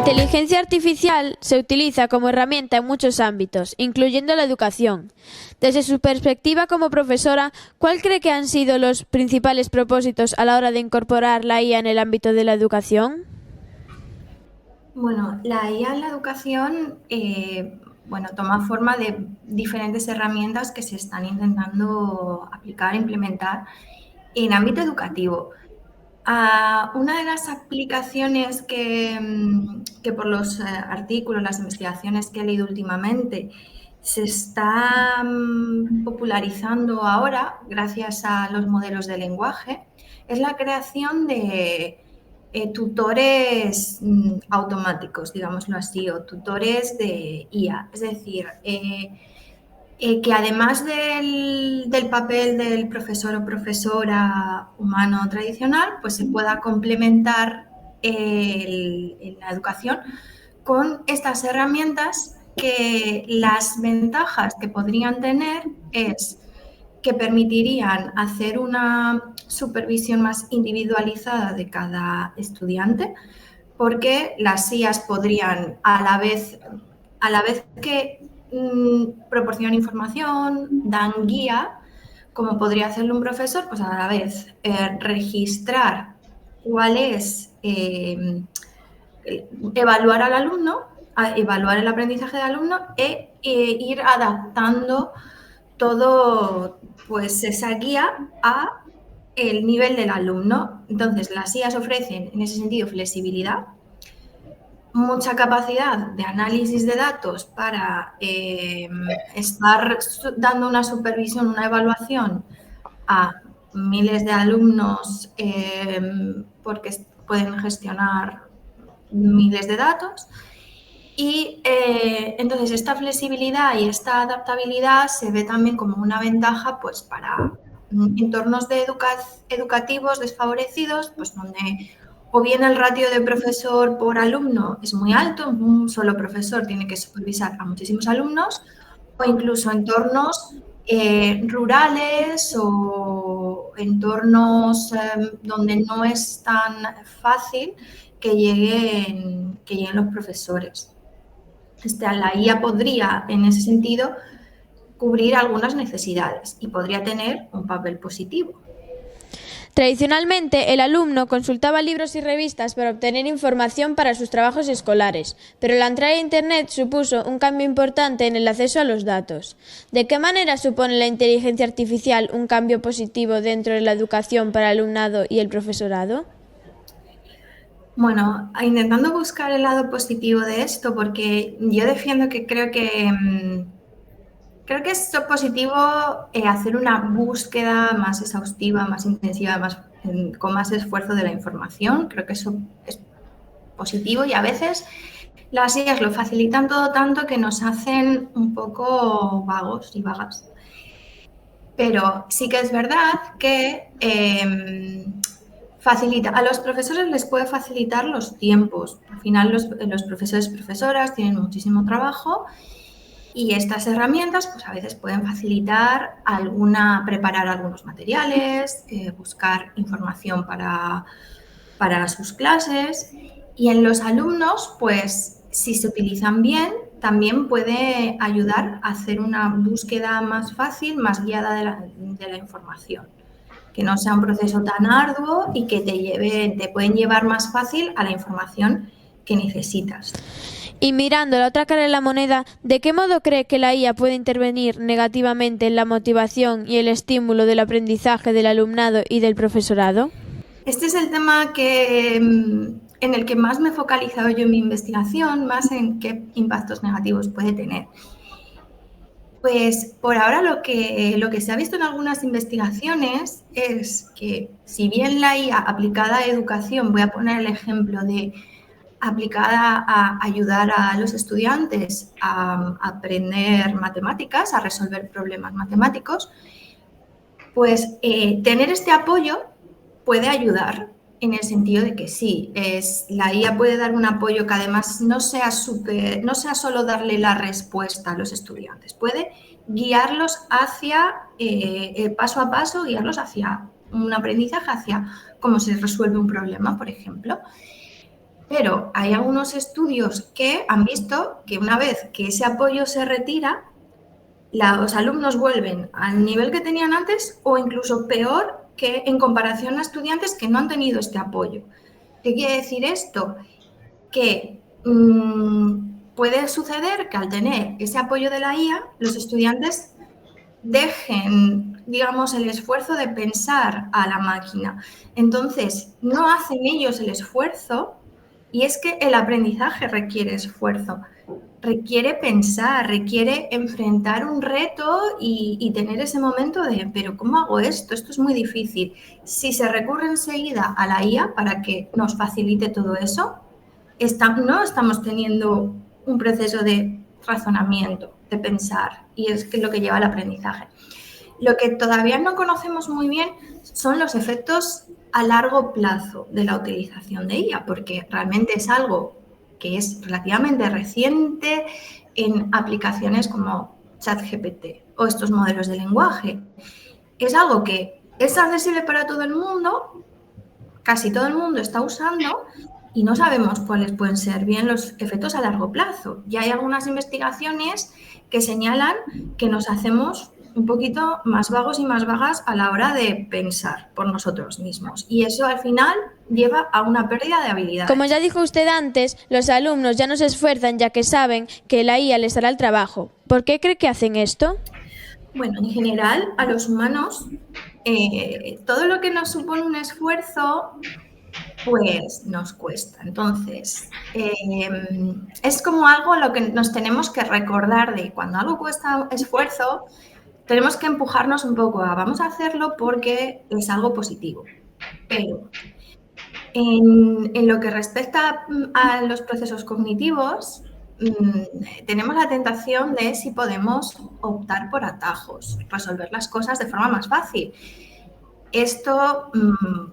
inteligencia artificial se utiliza como herramienta en muchos ámbitos, incluyendo la educación. Desde su perspectiva como profesora, ¿cuál cree que han sido los principales propósitos a la hora de incorporar la IA en el ámbito de la educación? Bueno, la IA en la educación toma forma de diferentes herramientas que se están intentando aplicar e implementar en ámbito educativo. Una de las aplicaciones que por los artículos, las investigaciones que he leído últimamente, se está popularizando ahora gracias a los modelos de lenguaje es la creación de tutores automáticos, digámoslo así, o tutores de IA. Es decir, que además del papel del profesor o profesora humano tradicional, pues se pueda complementar en la educación con estas herramientas que las ventajas que podrían tener es que permitirían hacer una supervisión más individualizada de cada estudiante, porque las IAs podrían, a la vez que proporcionan información, dan guía, como podría hacerlo un profesor, pues a la vez registrar cuál es, evaluar al alumno, evaluar el aprendizaje del alumno ir adaptando todo, pues esa guía a el nivel del alumno. Entonces, las IAs ofrecen en ese sentido flexibilidad, mucha capacidad de análisis de datos para estar dando una supervisión, una evaluación a miles de alumnos porque pueden gestionar miles de datos. Y entonces esta flexibilidad y esta adaptabilidad se ve también como una ventaja pues, para entornos educativos desfavorecidos, pues donde o bien el ratio de profesor por alumno es muy alto, un solo profesor tiene que supervisar a muchísimos alumnos, o incluso entornos rurales o entornos donde no es tan fácil que lleguen los profesores. La IA podría, en ese sentido, cubrir algunas necesidades y podría tener un papel positivo. Tradicionalmente, el alumno consultaba libros y revistas para obtener información para sus trabajos escolares, pero la entrada a Internet supuso un cambio importante en el acceso a los datos. ¿De qué manera supone la inteligencia artificial un cambio positivo dentro de la educación para el alumnado y el profesorado? Bueno, intentando buscar el lado positivo de esto, porque yo defiendo que creo que es positivo hacer una búsqueda más exhaustiva, más intensiva, con más esfuerzo de la información. Creo que eso es positivo y a veces las IAs lo facilitan todo tanto que nos hacen un poco vagos y vagas. Pero sí que es verdad que a los profesores les puede facilitar los tiempos. Al final los profesores y profesoras tienen muchísimo trabajo y estas herramientas pues a veces pueden facilitar preparar algunos materiales, buscar información para sus clases, y en los alumnos pues si se utilizan bien también puede ayudar a hacer una búsqueda más fácil, más guiada de la información, que no sea un proceso tan arduo y que te pueden llevar más fácil a la información que necesitas. Y mirando la otra cara de la moneda, ¿de qué modo cree que la IA puede intervenir negativamente en la motivación y el estímulo del aprendizaje del alumnado y del profesorado? Este es el tema en el que más me he focalizado yo en mi investigación, más en qué impactos negativos puede tener. Pues por ahora lo que se ha visto en algunas investigaciones es que si bien la IA aplicada a educación, voy a poner el ejemplo de aplicada a ayudar a los estudiantes a aprender matemáticas, a resolver problemas matemáticos, pues tener este apoyo puede ayudar en el sentido de que sí, la IA puede dar un apoyo que además no sea solo darle la respuesta a los estudiantes, puede guiarlos hacia, paso a paso, guiarlos hacia un aprendizaje, hacia cómo se resuelve un problema, por ejemplo. Pero hay algunos estudios que han visto que una vez que ese apoyo se retira, los alumnos vuelven al nivel que tenían antes o incluso peor que en comparación a estudiantes que no han tenido este apoyo. ¿Qué quiere decir esto? Que puede suceder que al tener ese apoyo de la IA, los estudiantes dejen, digamos, el esfuerzo de pensar a la máquina. Entonces, no hacen ellos el esfuerzo y es que el aprendizaje requiere esfuerzo, requiere pensar, requiere enfrentar un reto y tener ese momento de, pero ¿cómo hago esto? Esto es muy difícil. Si se recurre enseguida a la IA para que nos facilite todo eso, no estamos teniendo un proceso de razonamiento, de pensar, y es lo que lleva al aprendizaje. Lo que todavía no conocemos muy bien son los efectos a largo plazo de la utilización de IA, porque realmente es algo que es relativamente reciente en aplicaciones como ChatGPT o estos modelos de lenguaje. Es algo que es accesible para todo el mundo, casi todo el mundo está usando y no sabemos cuáles pueden ser bien los efectos a largo plazo. Ya hay algunas investigaciones que señalan que nos hacemos un poquito más vagos y más vagas a la hora de pensar por nosotros mismos. Y eso al final lleva a una pérdida de habilidades. Como ya dijo usted antes, los alumnos ya no se esfuerzan ya que saben que la IA les hará el trabajo. ¿Por qué cree que hacen esto? Bueno, en general, a los humanos, todo lo que nos supone un esfuerzo, pues nos cuesta. Entonces, es como algo a lo que nos tenemos que recordar de cuando algo cuesta esfuerzo, tenemos que empujarnos un poco a vamos a hacerlo porque es algo positivo. Pero en lo que respecta a los procesos cognitivos, tenemos la tentación de si podemos optar por atajos, resolver las cosas de forma más fácil. Esto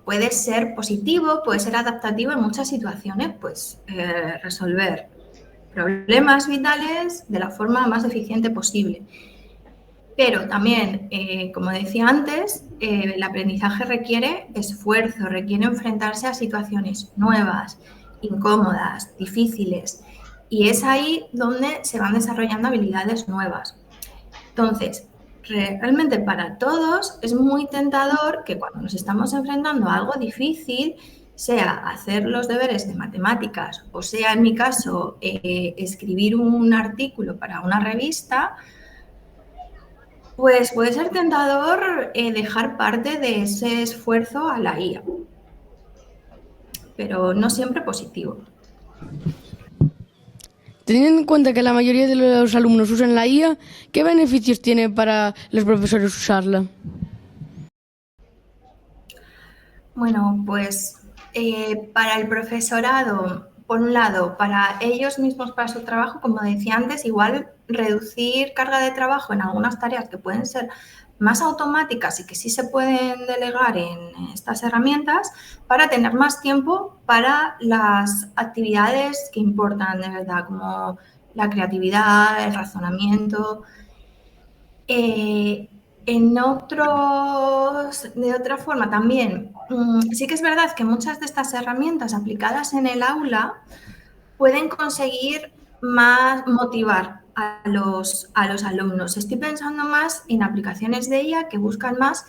puede ser positivo, puede ser adaptativo en muchas situaciones, pues resolver problemas vitales de la forma más eficiente posible. Pero también, como decía antes, el aprendizaje requiere esfuerzo, requiere enfrentarse a situaciones nuevas, incómodas, difíciles. Y es ahí donde se van desarrollando habilidades nuevas. Entonces, realmente para todos es muy tentador que cuando nos estamos enfrentando a algo difícil, sea hacer los deberes de matemáticas o sea, en mi caso, escribir un artículo para una revista, pues puede ser tentador dejar parte de ese esfuerzo a la IA, pero no siempre positivo. Teniendo en cuenta que la mayoría de los alumnos usan la IA, ¿qué beneficios tiene para los profesores usarla? Bueno, pues para el profesorado, por un lado, para ellos mismos, para su trabajo, como decía antes, igual reducir carga de trabajo en algunas tareas que pueden ser más automáticas y que sí se pueden delegar en estas herramientas para tener más tiempo para las actividades que importan de verdad, como la creatividad, el razonamiento. De otra forma también, sí que es verdad que muchas de estas herramientas aplicadas en el aula pueden conseguir más motivar a los alumnos. Estoy pensando más en aplicaciones de IA que buscan más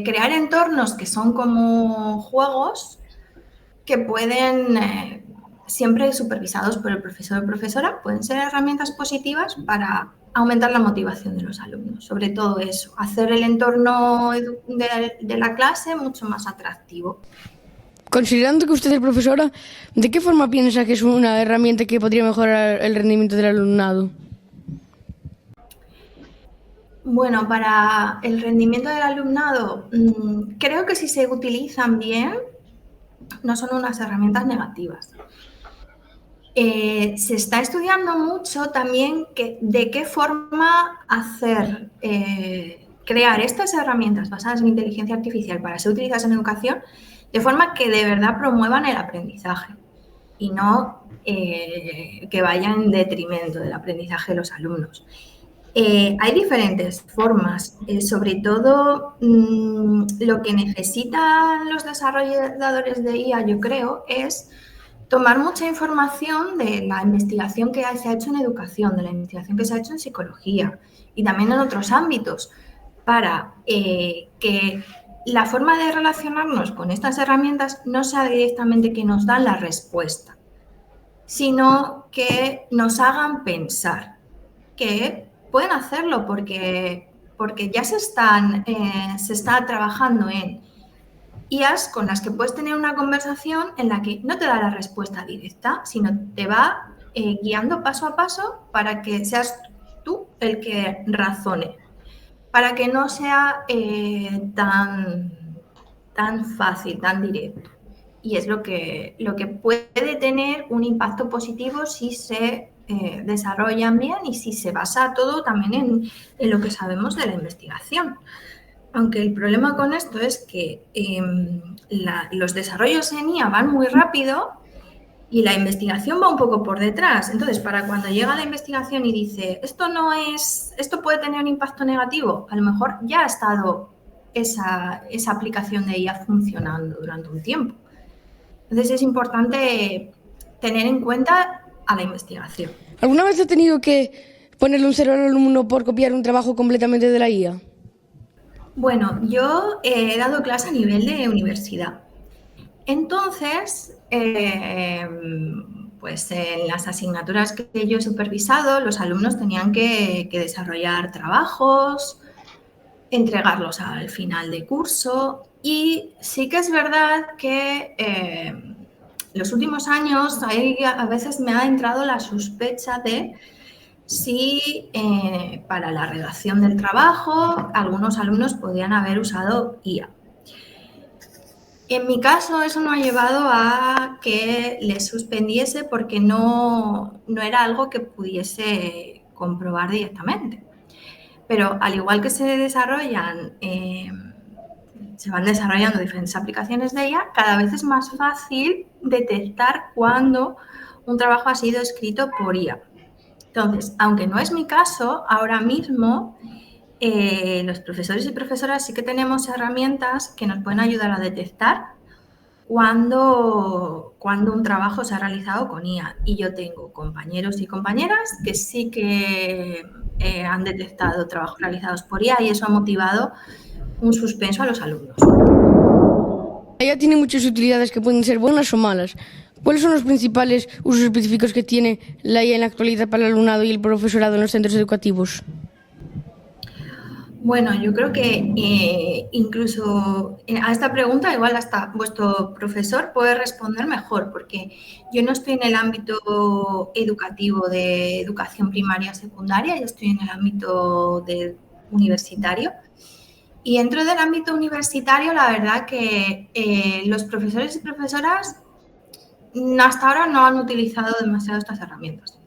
crear entornos que son como juegos que pueden, siempre supervisados por el profesor o profesora, pueden ser herramientas positivas para aumentar la motivación de los alumnos. Sobre todo eso, hacer el entorno de la clase mucho más atractivo. Considerando que usted es profesora, ¿de qué forma piensa que es una herramienta que podría mejorar el rendimiento del alumnado? Bueno, para el rendimiento del alumnado, creo que si se utilizan bien, no son unas herramientas negativas. Se está estudiando mucho también de qué forma hacer, crear estas herramientas basadas en inteligencia artificial para ser utilizadas en educación de forma que de verdad promuevan el aprendizaje y no que vayan en detrimento del aprendizaje de los alumnos. Hay diferentes formas, sobre todo lo que necesitan los desarrolladores de IA, yo creo, es tomar mucha información de la investigación que se ha hecho en educación, de la investigación que se ha hecho en psicología y también en otros ámbitos, para que la forma de relacionarnos con estas herramientas no sea directamente que nos dan la respuesta, sino que nos hagan pensar, que pueden hacerlo porque ya se está trabajando en IAs con las que puedes tener una conversación en la que no te da la respuesta directa, sino te va guiando paso a paso para que seas tú el que razone, para que no sea tan fácil, tan directo. Y es lo que puede tener un impacto positivo si se desarrollan bien y si se basa todo también en lo que sabemos de la investigación. Aunque el problema con esto es que los desarrollos en IA van muy rápido y la investigación va un poco por detrás. Entonces, para cuando llega la investigación y dice, esto puede tener un impacto negativo, a lo mejor ya ha estado esa aplicación de IA funcionando durante un tiempo. Entonces, es importante tener en cuenta a la investigación. ¿Alguna vez has tenido que ponerle un cero al alumno por copiar un trabajo completamente de la IA? Bueno, yo he dado clase a nivel de universidad. Entonces, pues en las asignaturas que yo he supervisado, los alumnos tenían que desarrollar trabajos, entregarlos al final de curso, y sí que es verdad que los últimos años a veces me ha entrado la sospecha de si para la redacción del trabajo algunos alumnos podían haber usado IA. En mi caso, eso no ha llevado a que les suspendiese porque no era algo que pudiese comprobar directamente. Pero al igual que se van desarrollando diferentes aplicaciones de IA, cada vez es más fácil detectar cuando un trabajo ha sido escrito por IA. Entonces, aunque no es mi caso, ahora mismo los profesores y profesoras sí que tenemos herramientas que nos pueden ayudar a detectar cuando un trabajo se ha realizado con IA. Y yo tengo compañeros y compañeras que sí que han detectado trabajos realizados por IA y eso ha motivado un suspenso a los alumnos. La IA tiene muchas utilidades que pueden ser buenas o malas. ¿Cuáles son los principales usos específicos que tiene la IA en la actualidad para el alumnado y el profesorado en los centros educativos? Bueno, yo creo que incluso a esta pregunta igual hasta vuestro profesor puede responder mejor, porque yo no estoy en el ámbito educativo de educación primaria y secundaria, yo estoy en el ámbito universitario. Y dentro del ámbito universitario, la verdad que los profesores y profesoras hasta ahora no han utilizado demasiado estas herramientas.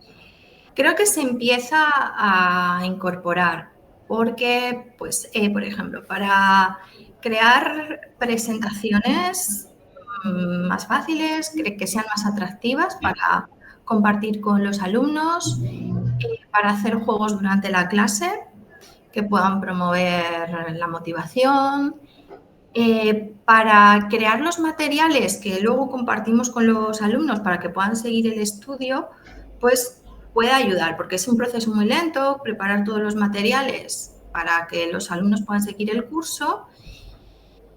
Creo que se empieza a incorporar porque, pues, por ejemplo, para crear presentaciones más fáciles, que sean más atractivas para compartir con los alumnos, para hacer juegos durante la clase que puedan promover la motivación, para crear los materiales que luego compartimos con los alumnos para que puedan seguir el estudio, pues puede ayudar, porque es un proceso muy lento preparar todos los materiales para que los alumnos puedan seguir el curso,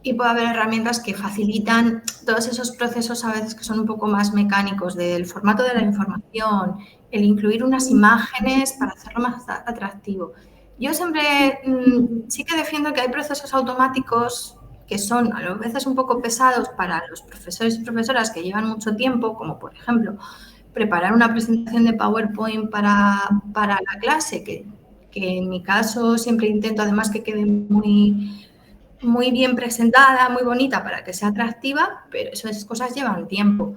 y puede haber herramientas que facilitan todos esos procesos a veces que son un poco más mecánicos, del formato de la información, el incluir unas imágenes para hacerlo más atractivo. Yo siempre sí que defiendo que hay procesos automáticos que son a veces un poco pesados para los profesores y profesoras que llevan mucho tiempo, como por ejemplo preparar una presentación de PowerPoint para la clase, que en mi caso siempre intento además que quede muy, muy bien presentada, muy bonita para que sea atractiva, pero esas cosas llevan tiempo.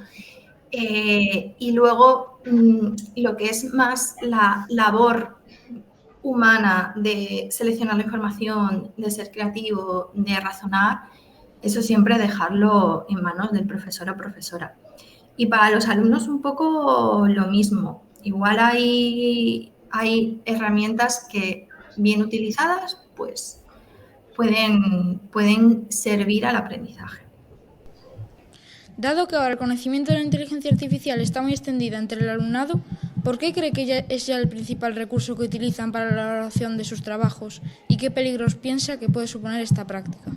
Y luego lo que es más la labor humana de seleccionar la información, de ser creativo, de razonar, eso siempre dejarlo en manos del profesor o profesora. Y para los alumnos un poco lo mismo. Igual hay herramientas que bien utilizadas, pues pueden servir al aprendizaje. Dado que ahora el conocimiento de la inteligencia artificial está muy extendida entre el alumnado, ¿por qué cree que es ya el principal recurso que utilizan para la elaboración de sus trabajos y qué peligros piensa que puede suponer esta práctica?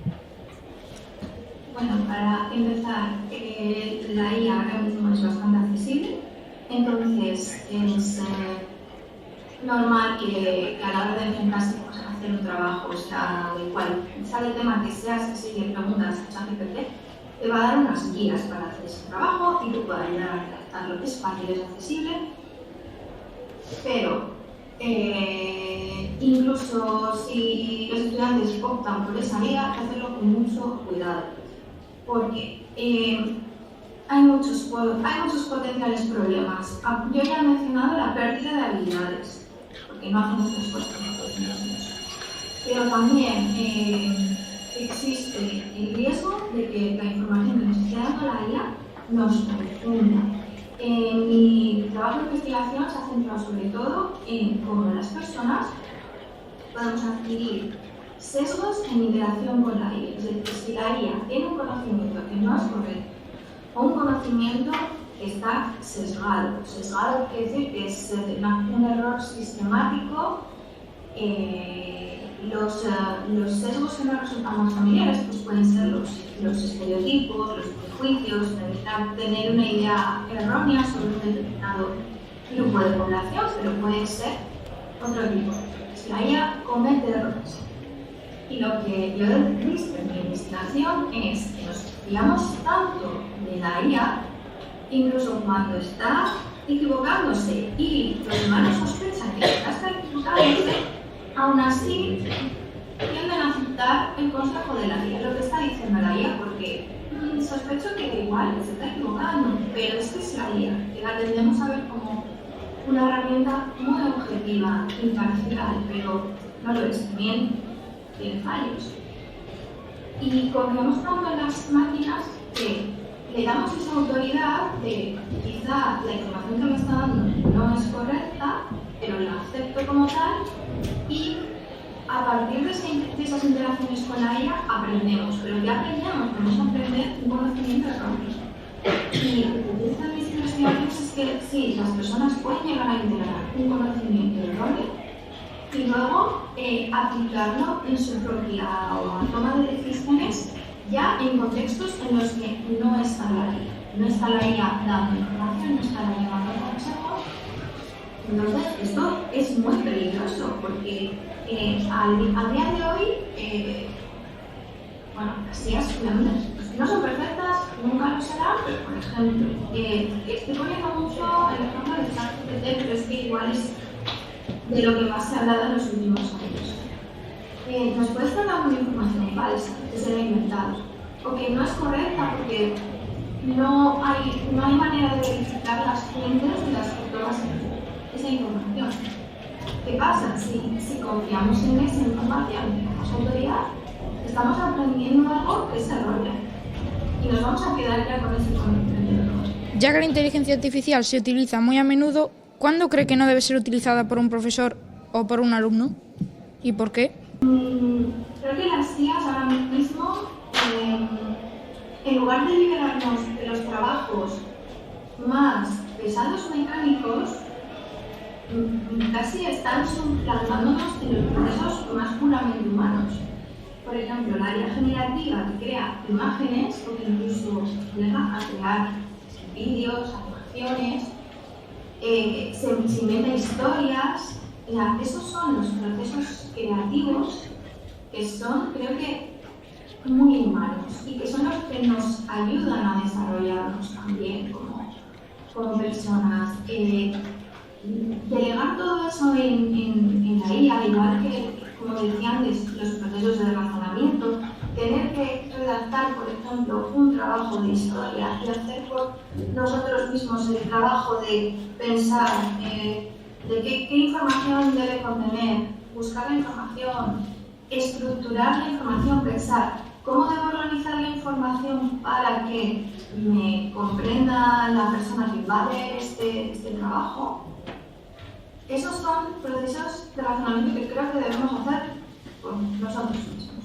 Bueno, para empezar, la IA ahora mismo es bastante accesible, entonces es normal que a la hora de enfrentarse a hacer un trabajo, del cual sale el tema que sea accesible, preguntas a ChatGPT, te va a dar unas guías para hacer ese trabajo y te puede ayudar a redactarlo. Es fácil, es accesible, pero incluso si los estudiantes optan por esa vía, hay que hacerlo con mucho cuidado, porque hay muchos potenciales problemas. Yo ya he mencionado la pérdida de habilidades, porque no hacemos esfuerzo, pero también existe el riesgo de que la información que nos esté dando la IA nos confunda. Mi trabajo de investigación se ha centrado sobre todo en cómo las personas podemos adquirir sesgos en interacción con la IA. Es decir, si la IA tiene un conocimiento que no es correcto o un conocimiento que está sesgado. Sesgado quiere decir que es un error sistemático. Los sesgos que nos resultan más familiares pues pueden ser los estereotipos, los prejuicios, tener una idea errónea sobre un determinado grupo de población, pero puede ser otro tipo. Si la IA comete errores. Y lo que yo he visto en mi investigación es que nos fiamos tanto de la IA, incluso cuando está equivocándose y los humanos sospechan que está equivocándose, aún así tienden a aceptar el consejo de la IA, lo que está diciendo la IA, porque sospecho que igual se está equivocando, pero es que es la IA, que la tendemos a ver como una herramienta muy objetiva, imparcial, pero no lo es, también tiene fallos. Y confiamos tanto en las máquinas que le damos esa autoridad de quizá la información que me está dando no es correcta, pero la acepto como tal y a partir de esas interacciones con la IA aprendemos, pero ya aprendemos, vamos a aprender un conocimiento erróneo. Y lo que dicen mis investigaciones es que sí, las personas pueden llegar a integrar un conocimiento erróneo y luego aplicarlo en su propia toma de decisiones ya en contextos en los que no está la IA. No está la IA dando información, no está la IA dando consejos. Entonces, esto es muy peligroso porque al día de hoy, las IAs no son perfectas, nunca lo serán, pero por ejemplo, estoy poniendo mucho el ejemplo de ChatGPT, pero es que igual es de lo que más se ha hablado en los últimos años. Nos puede estar dando una información falsa, que se la ha inventado, o que no es correcta porque no hay manera de verificar las fuentes de las que tomas esa información. ¿Qué pasa? Si confiamos en esa información como autoridad, estamos aprendiendo algo que es erróneo y nos vamos a quedar ya con ese conocimiento. Ya que la inteligencia artificial se utiliza muy a menudo, ¿cuándo cree que no debe ser utilizada por un profesor o por un alumno? ¿Y por qué? Creo que las IAs ahora mismo, en lugar de liberarnos de los trabajos más pesados mecánicos, casi están suplantándonos en los procesos más puramente humanos. Por ejemplo, la IA generativa que crea imágenes o que incluso deja a crear vídeos, animaciones, se inventa historias. Esos son los procesos creativos que son, creo que, muy humanos y que son los que nos ayudan a desarrollarnos también como personas. Delegar todo eso en la IA, igual que, como decía antes, los procesos de razonamiento, tener que redactar, por ejemplo, un trabajo de historia y hacer por nosotros mismos el trabajo de pensar de qué información debe contener, buscar la información, estructurar la información, pensar cómo debo organizar la información para que me comprenda la persona que va a leer este trabajo. esos son procesos de razonamiento que creo que debemos hacer por nosotros mismos.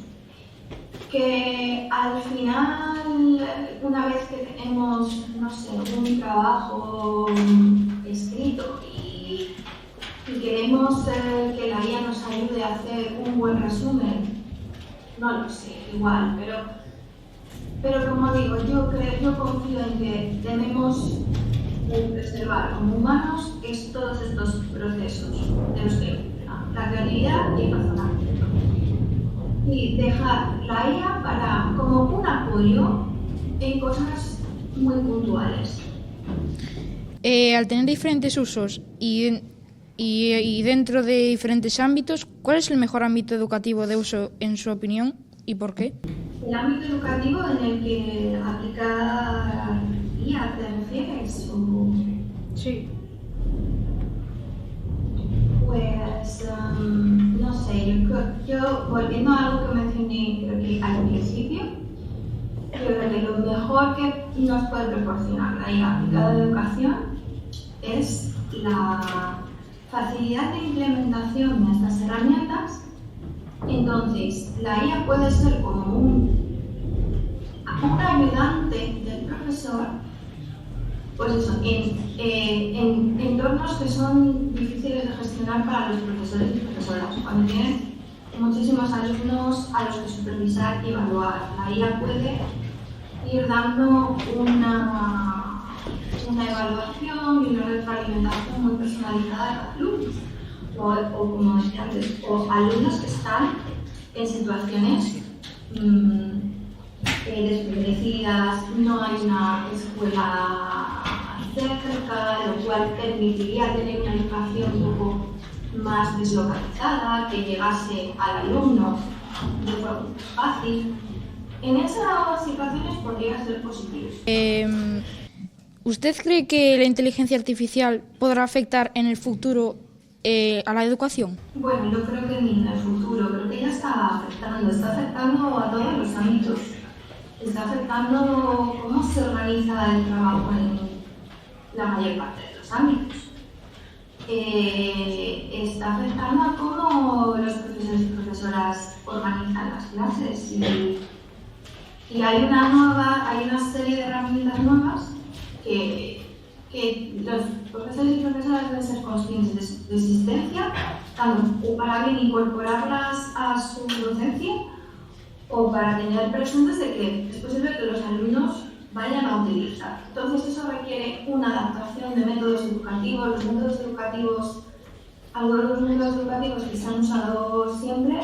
Que al final, una vez que tenemos, no sé, un trabajo escrito y queremos que la IA nos ayude a hacer un buen resumen, no lo sé, igual, pero como digo, yo confío en que tenemos que preservar como humanos todos estos procesos de los que la creatividad y el razonamiento. Y dejar la IA como un apoyo en cosas muy puntuales. Al tener diferentes usos y dentro de diferentes ámbitos, ¿cuál es el mejor ámbito educativo de uso en su opinión y por qué? El ámbito educativo en el que aplicar IA te refieres. Sí. Pues, no sé, yo volviendo a algo que mencioné creo que al principio, creo que lo mejor que nos puede proporcionar la IA aplicada a la educación es la facilidad de implementación de estas herramientas. Entonces, la IA puede ser como un ayudante del profesor, pues eso, en entornos que son difíciles de gestionar para los profesores y profesoras. Cuando tienen muchísimos alumnos a los que supervisar y evaluar, la IA puede ir dando una evaluación y una retroalimentación muy personalizada a los alumnos. O como decía antes, o alumnos que están en situaciones desfavorecidas, no hay una escuela cerca, lo cual permitiría tener una educación un poco más deslocalizada, que llegase al alumno de forma fácil. En esas situaciones podría ser positivo. ¿Usted cree que la inteligencia artificial podrá afectar en el futuro a la educación? Bueno, yo creo que ni en el futuro, creo que ya está afectando a todos los ámbitos. Está afectando cómo se organiza el trabajo en la mayor parte de los ámbitos. Está afectando a cómo los profesores y profesoras organizan las clases y hay una serie de herramientas nuevas que los profesores y profesoras deben ser conscientes de existencia, tanto o para bien incorporarlas a su docencia o para tener presentes de que es posible que los alumnos vayan a utilizar. Entonces eso requiere una adaptación de métodos educativos. Los métodos educativos, algunos de los métodos educativos que se han usado siempre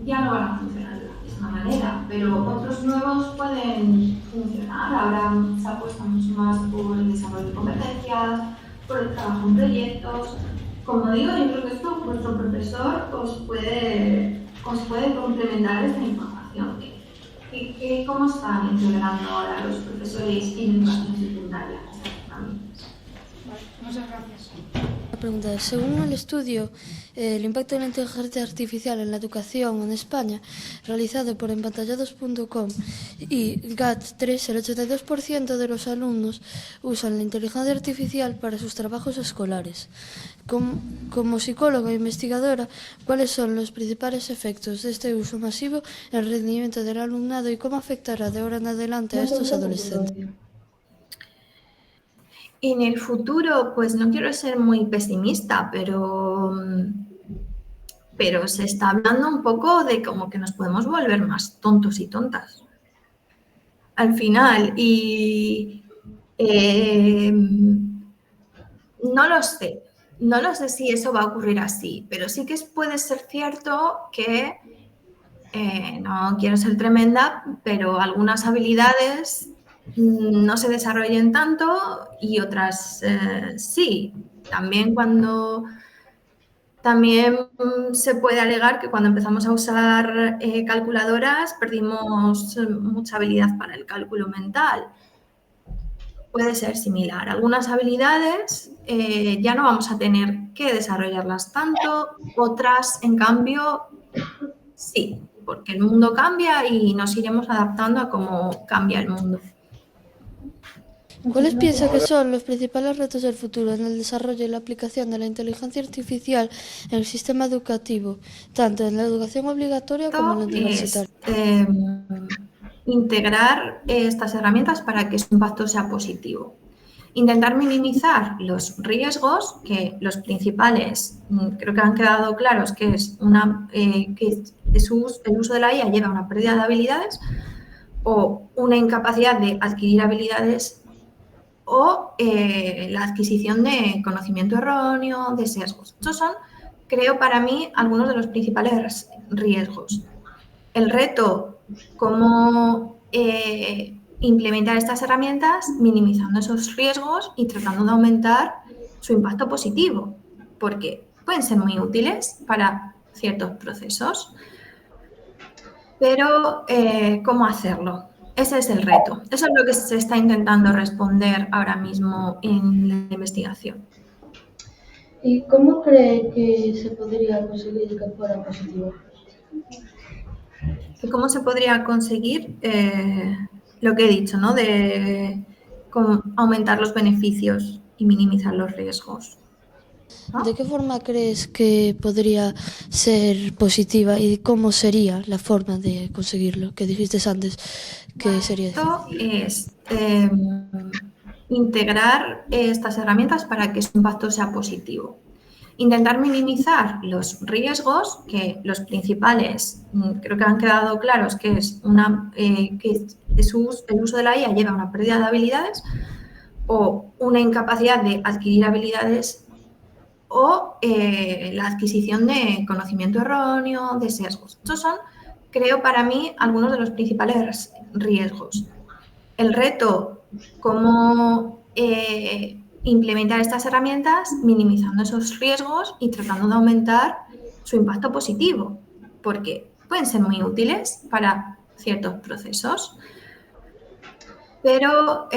ya no van a funcionar de la misma manera, pero otros nuevos pueden funcionar. Ahora se apuesta mucho más por el desarrollo de competencias, por el trabajo en proyectos. Como digo, yo creo que esto vuestro profesor os puede complementar esta información. ¿Cómo están integrando ahora los profesores en educación secundaria? Muchas gracias. La pregunta es, según el estudio El impacto de la inteligencia artificial en la educación en España, realizado por empantallados.com y GAT3, el 82% de los alumnos usan la inteligencia artificial para sus trabajos escolares. Como psicóloga e investigadora, ¿cuáles son los principales efectos de este uso masivo en el rendimiento del alumnado y cómo afectará de ahora en adelante a estos adolescentes? En el futuro, pues no quiero ser muy pesimista, pero se está hablando un poco de como que nos podemos volver más tontos y tontas al final. Y no lo sé si eso va a ocurrir así, pero sí que puede ser cierto que, no quiero ser tremenda, pero algunas habilidades no se desarrollen tanto y otras sí. También se puede alegar que cuando empezamos a usar calculadoras perdimos mucha habilidad para el cálculo mental. Puede ser similar. Algunas habilidades ya no vamos a tener que desarrollarlas tanto, otras, en cambio, sí, porque el mundo cambia y nos iremos adaptando a cómo cambia el mundo. ¿Cuáles piensa que son los principales retos del futuro en el desarrollo y la aplicación de la inteligencia artificial en el sistema educativo, tanto en la educación obligatoria como en la Esto es universitaria? integrar estas herramientas para que su impacto sea positivo. Intentar minimizar los riesgos, que los principales creo que han quedado claros, que es el uso de la IA lleva a una pérdida de habilidades o una incapacidad de adquirir habilidades o la adquisición de conocimiento erróneo, de sesgos. Estos son, creo, para mí, algunos de los principales riesgos. El reto, cómo implementar estas herramientas minimizando esos riesgos y tratando de aumentar su impacto positivo, porque pueden ser muy útiles para ciertos procesos, pero ¿cómo hacerlo? Ese es el reto. Eso es lo que se está intentando responder ahora mismo en la investigación. ¿Y cómo cree que se podría conseguir que fuera positivo? ¿Y cómo se podría conseguir lo que he dicho, ¿no? De aumentar los beneficios y minimizar los riesgos? ¿No? ¿De qué forma crees que podría ser positiva y cómo sería la forma de conseguirlo? Que dijiste antes que sería Esto es integrar estas herramientas para que su impacto sea positivo. Intentar minimizar los riesgos, que los principales creo que han quedado claros, que es el uso de la IA lleva a una pérdida de habilidades o una incapacidad de adquirir habilidades o la adquisición de conocimiento erróneo, de sesgos. Estos son, creo, para mí, algunos de los principales riesgos. El reto, cómo implementar estas herramientas minimizando esos riesgos y tratando de aumentar su impacto positivo, porque pueden ser muy útiles para ciertos procesos, pero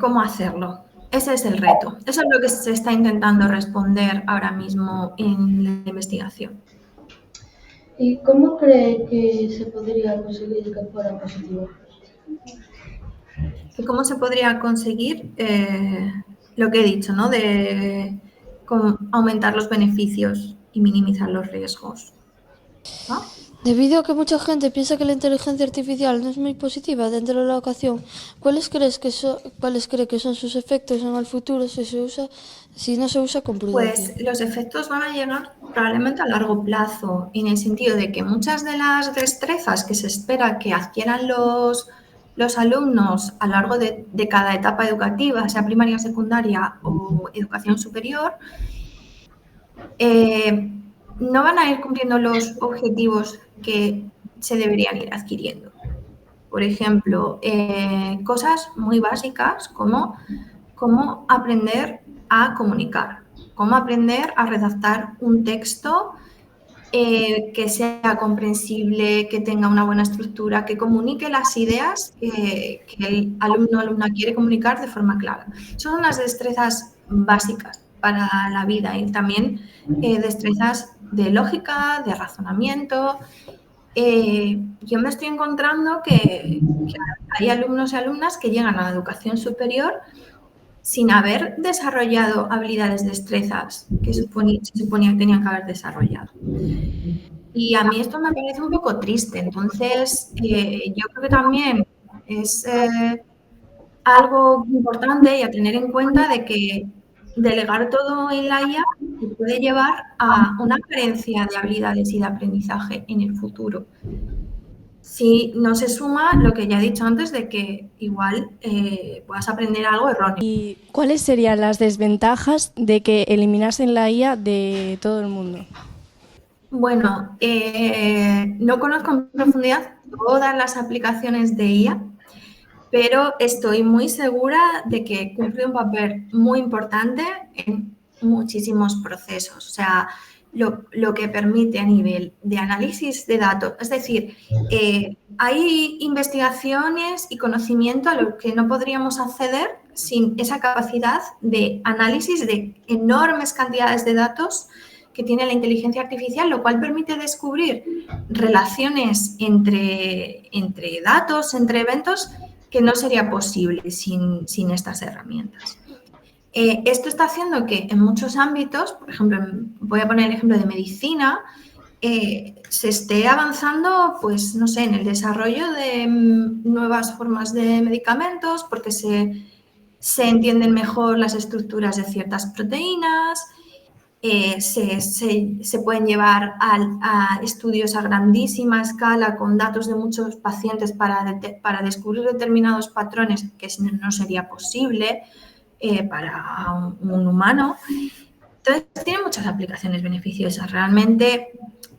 ¿cómo hacerlo? Ese es el reto. Eso es lo que se está intentando responder ahora mismo en la investigación. ¿Y cómo cree que se podría conseguir que fuera positivo? ¿Y cómo se podría conseguir lo que he dicho, ¿no? De aumentar los beneficios y minimizar los riesgos, ¿no? Debido a que mucha gente piensa que la inteligencia artificial no es muy positiva dentro de la educación, ¿cuáles cree que son sus efectos en el futuro si no se usa con prudencia? Pues los efectos van a llegar probablemente a largo plazo, en el sentido de que muchas de las destrezas que se espera que adquieran los alumnos a lo largo de cada etapa educativa, sea primaria, secundaria o educación superior, no van a ir cumpliendo los objetivos que se deberían ir adquiriendo. Por ejemplo, cosas muy básicas como cómo aprender a comunicar, cómo aprender a redactar un texto que sea comprensible, que tenga una buena estructura, que comunique las ideas que el alumno o alumna quiere comunicar de forma clara. Son unas destrezas básicas para la vida y también destrezas de lógica, de razonamiento. Yo me estoy encontrando que hay alumnos y alumnas que llegan a la educación superior sin haber desarrollado habilidades, destrezas que se suponía que tenían que haber desarrollado. Y a mí esto me parece un poco triste. Entonces, yo creo que también es algo importante y a tener en cuenta de que delegar todo en la IA puede llevar a una carencia de habilidades y de aprendizaje en el futuro. Si no se suma lo que ya he dicho antes de que igual puedas aprender algo erróneo. ¿Y cuáles serían las desventajas de que eliminasen la IA de todo el mundo? Bueno, no conozco en profundidad todas las aplicaciones de IA, pero estoy muy segura de que cumple un papel muy importante en muchísimos procesos. O sea, lo que permite a nivel de análisis de datos. Es decir, hay investigaciones y conocimiento a los que no podríamos acceder sin esa capacidad de análisis de enormes cantidades de datos que tiene la inteligencia artificial, lo cual permite descubrir relaciones entre datos, entre eventos que no sería posible sin estas herramientas. Esto está haciendo que en muchos ámbitos, por ejemplo, voy a poner el ejemplo de medicina, se esté avanzando, pues no sé, en el desarrollo de nuevas formas de medicamentos porque se entienden mejor las estructuras de ciertas proteínas, se pueden llevar a estudios a grandísima escala con datos de muchos pacientes para descubrir determinados patrones que no sería posible para un humano. Entonces, tiene muchas aplicaciones beneficiosas. Realmente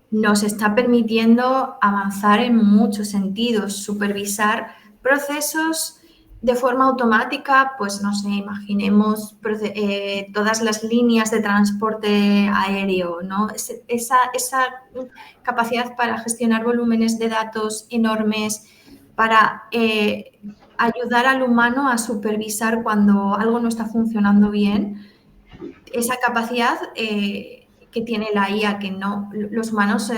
nos está permitiendo avanzar en muchos sentidos, supervisar procesos de forma automática, pues no sé, imaginemos todas las líneas de transporte aéreo, ¿no? Esa capacidad para gestionar volúmenes de datos enormes, para ayudar al humano a supervisar cuando algo no está funcionando bien, esa capacidad que tiene la IA, que no, los humanos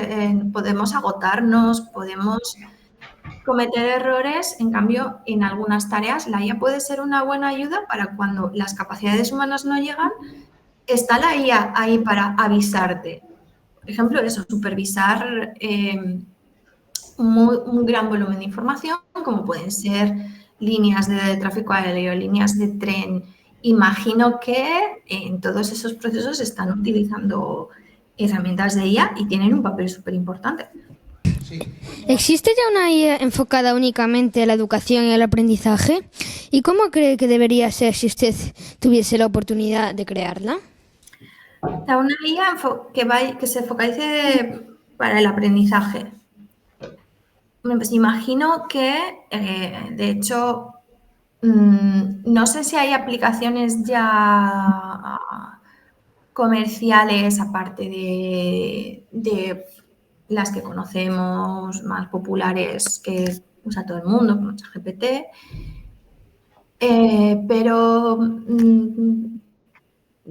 podemos agotarnos, podemos cometer errores, en cambio, en algunas tareas la IA puede ser una buena ayuda para cuando las capacidades humanas no llegan, está la IA ahí para avisarte. Por ejemplo, eso, supervisar un gran volumen de información, como pueden ser líneas de tráfico aéreo, líneas de tren. Imagino que en todos esos procesos están utilizando herramientas de IA y tienen un papel súper importante. ¿Existe ya una IA enfocada únicamente a la educación y al aprendizaje? ¿Y cómo cree que debería ser si usted tuviese la oportunidad de crearla? Una IA que se focalice para el aprendizaje. Pues imagino que, de hecho, no sé si hay aplicaciones ya comerciales, aparte de las que conocemos más populares que usa todo el mundo, como ChatGPT, pero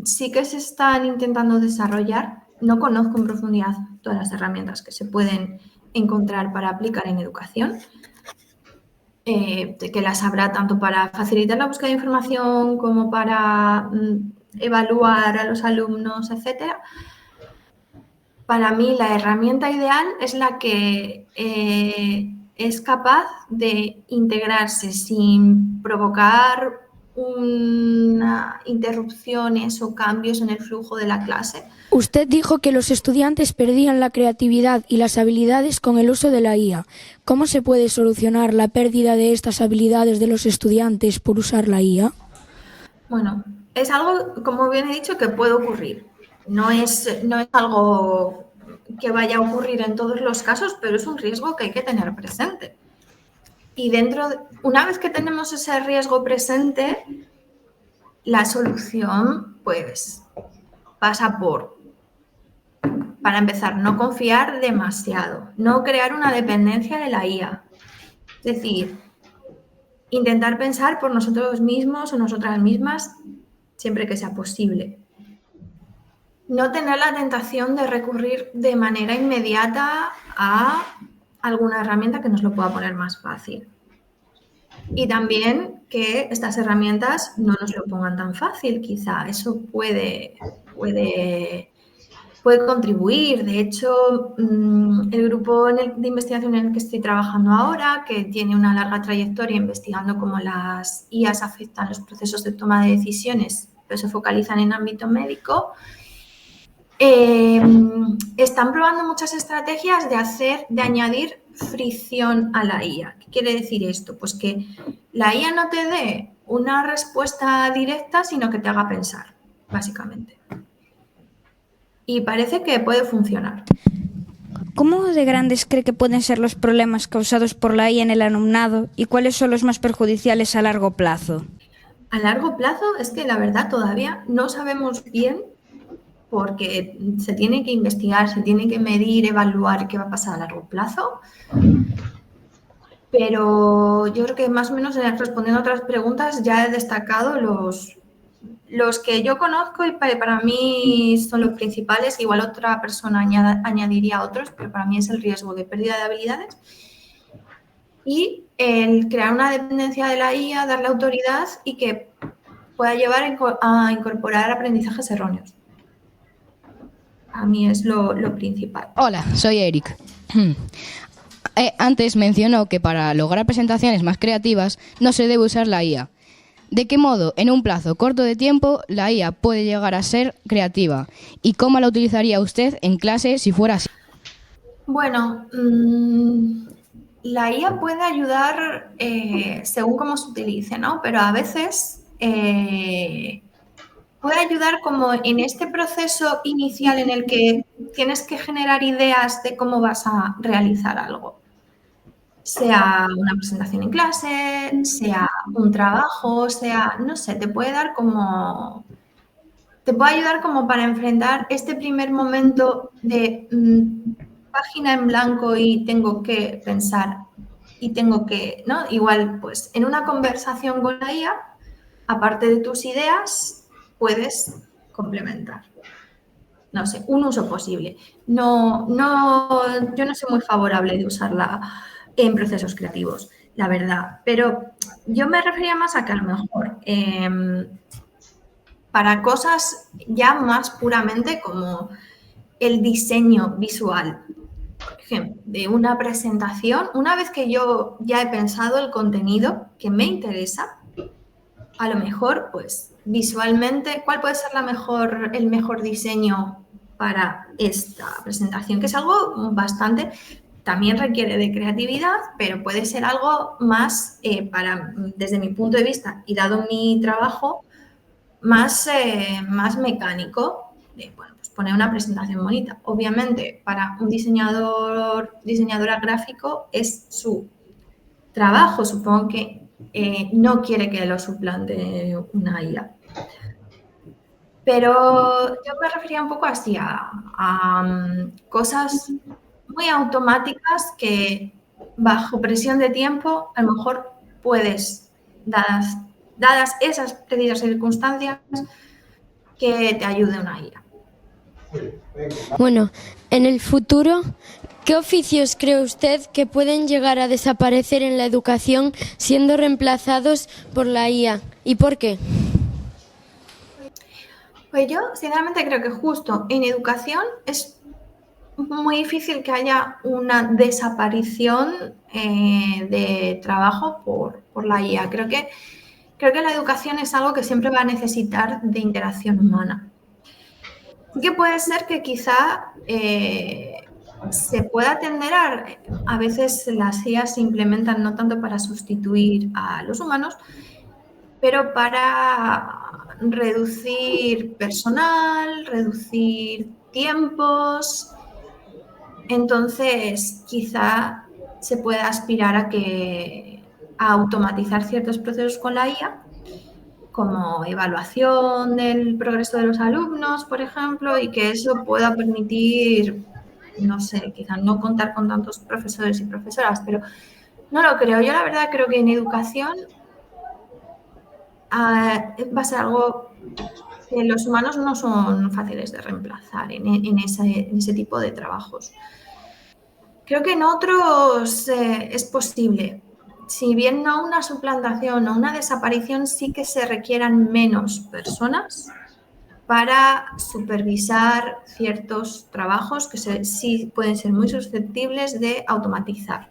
sí que se están intentando desarrollar. No conozco en profundidad todas las herramientas que se pueden encontrar para aplicar en educación, que las habrá tanto para facilitar la búsqueda de información como para evaluar a los alumnos, etcétera. Para mí la herramienta ideal es la que es capaz de integrarse sin provocar interrupciones o cambios en el flujo de la clase. Usted dijo que los estudiantes perdían la creatividad y las habilidades con el uso de la IA. ¿Cómo se puede solucionar la pérdida de estas habilidades de los estudiantes por usar la IA? Bueno, es algo, como bien he dicho, que puede ocurrir. No es algo que vaya a ocurrir en todos los casos, pero es un riesgo que hay que tener presente. Y una vez que tenemos ese riesgo presente, la solución, pues, pasa para empezar, no confiar demasiado, no crear una dependencia de la IA. Es decir, intentar pensar por nosotros mismos o nosotras mismas siempre que sea posible. No tener la tentación de recurrir de manera inmediata a alguna herramienta que nos lo pueda poner más fácil. Y también que estas herramientas no nos lo pongan tan fácil, quizá. Eso puede contribuir. De hecho, el grupo de investigación en el que estoy trabajando ahora, que tiene una larga trayectoria investigando cómo las IAs afectan los procesos de toma de decisiones, pero se focalizan en ámbito médico, están probando muchas estrategias de añadir fricción a la IA. ¿Qué quiere decir esto? Pues que la IA no te dé una respuesta directa, sino que te haga pensar, básicamente. Y parece que puede funcionar. ¿Cómo de grandes cree que pueden ser los problemas causados por la IA en el alumnado y cuáles son los más perjudiciales a largo plazo? A largo plazo es que la verdad todavía no sabemos bien, porque se tiene que investigar, se tiene que medir, evaluar qué va a pasar a largo plazo. Pero yo creo que más o menos respondiendo a otras preguntas ya he destacado los que yo conozco y para mí son los principales. Igual otra persona añadiría otros, pero para mí es el riesgo de pérdida de habilidades y el crear una dependencia de la IA, darle autoridad y que pueda llevar a incorporar aprendizajes erróneos. A mí es lo principal. Hola, soy Eric. Antes mencionó que para lograr presentaciones más creativas no se debe usar la IA. ¿De qué modo, en un plazo corto de tiempo, la IA puede llegar a ser creativa? ¿Y cómo la utilizaría usted en clase si fuera así? Bueno, la IA puede ayudar según cómo se utilice, ¿no? Pero a veces puede ayudar como en este proceso inicial en el que tienes que generar ideas de cómo vas a realizar algo. Sea una presentación en clase, sea un trabajo, sea, no sé, te puede ayudar como para enfrentar este primer momento de página en blanco y tengo que pensar y tengo que, ¿no? Igual, pues en una conversación con la IA, aparte de tus ideas, puedes complementar. No sé, un uso posible. Yo no soy muy favorable de usarla en procesos creativos, la verdad, pero yo me refería más a que a lo mejor para cosas ya más puramente como el diseño visual, por ejemplo, de una presentación, una vez que yo ya he pensado el contenido que me interesa, a lo mejor, pues visualmente, ¿cuál puede ser el mejor diseño para esta presentación? Que es algo bastante, también requiere de creatividad, pero puede ser algo más, desde mi punto de vista y dado mi trabajo, más mecánico, de, bueno, pues poner una presentación bonita. Obviamente, para un diseñadora gráfico es su trabajo, supongo que no quiere que lo suplante una IA. Pero yo me refería un poco así a cosas muy automáticas que bajo presión de tiempo a lo mejor puedes, dadas esas precisas circunstancias, que te ayude una IA. Bueno, en el futuro, ¿qué oficios cree usted que pueden llegar a desaparecer en la educación siendo reemplazados por la IA? ¿Y por qué? Pues yo, sinceramente, creo que justo en educación es muy difícil que haya una desaparición de trabajo por la IA. Creo que la educación es algo que siempre va a necesitar de interacción humana. Sí que puede ser que quizá se pueda tender a veces las IA se implementan no tanto para sustituir a los humanos, pero para reducir personal, reducir tiempos. Entonces, quizá se pueda aspirar a automatizar ciertos procesos con la IA, como evaluación del progreso de los alumnos, por ejemplo, y que eso pueda permitir, no sé, quizá no contar con tantos profesores y profesoras, pero no lo creo. Yo la verdad creo que en educación va a ser algo que los humanos no son fáciles de reemplazar en ese tipo de trabajos. Creo que en otros es posible. Si bien no una suplantación o una desaparición, sí que se requieran menos personas para supervisar ciertos trabajos que sí pueden ser muy susceptibles de automatizar.